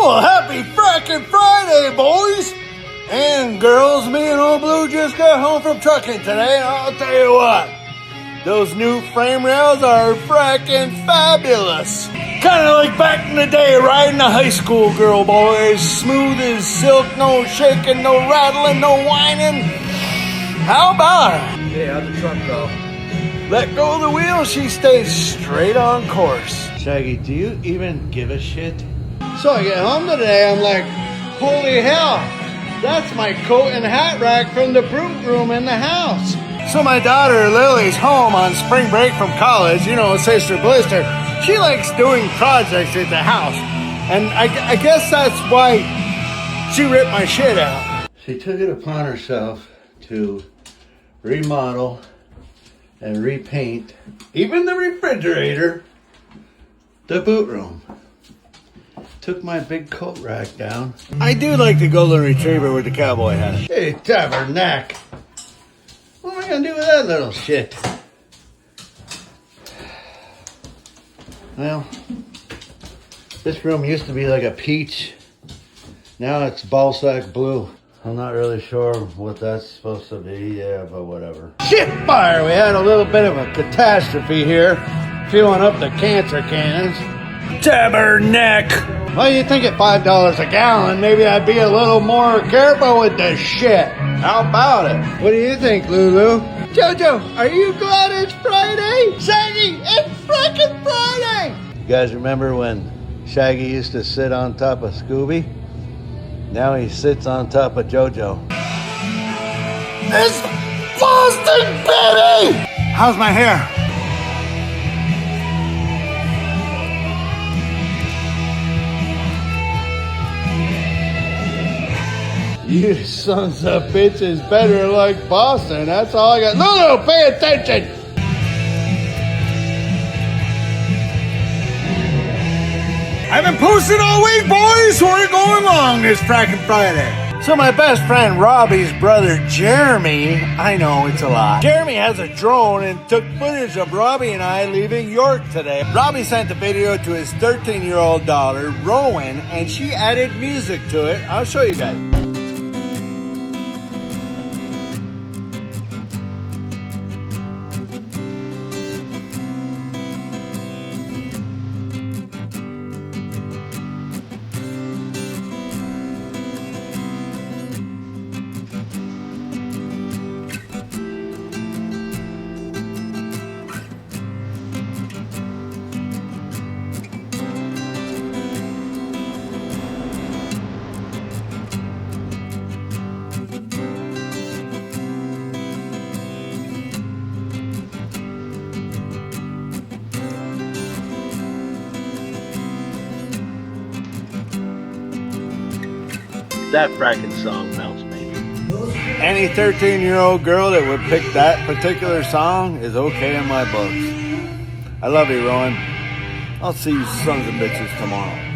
Well, happy Fracking Friday, boys and girls. Me and Old Blue just got home from trucking today, and I'll tell you what, those new frame rails are fracking fabulous. Kind of like back in the day, riding a high school girl, boys. Smooth as silk, no shaking, no rattling, no whining. How about her? Hey, how'd the truck go? Let go of the wheel, she stays straight on course. Shaggy, do you even give a shit? So I get home today, I'm like, holy hell, that's my coat and hat rack from the brute room in the house. So my daughter Lily's home on spring break from college, you know, Sister Blister. She likes doing projects at the house. And I guess that's why she ripped my shit out. She took it upon herself to remodel and repaint, even the refrigerator, the boot room. Took my big coat rack down. I do like the golden retriever with the cowboy hat. Hey, tabernacle. What am I gonna do with that little shit? Well, this room used to be like a peach. Now it's ballsack blue. I'm not really sure what that's supposed to be, yeah, but whatever. Shit fire! We had a little bit of a catastrophe here. Filling up the cancer cannons. Tabernacle! Well, you think at $5 a gallon, maybe I'd be a little more careful with this shit. How about it? What do you think, Lulu? Jojo, are you glad it's Friday? Shaggy, it's frickin' Friday! You guys remember when Shaggy used to sit on top of Scooby? Now he sits on top of Jojo. It's Boston, baby! How's my hair? You sons of bitches better like Boston. That's all I got. Lulu, pay attention! I've been posting all week, boys, so we're going long this Fracking Friday. So my best friend Robbie's brother Jeremy, I know it's a lot. Jeremy has a drone and took footage of Robbie and I leaving York today. Robbie sent the video to his 13-year-old daughter, Rowan, and she added music to it. I'll show you guys. That fracking song melts me. Any 13-year-old girl that would pick that particular song is okay in my books. I love you, Rowan. I'll see you sons of bitches tomorrow.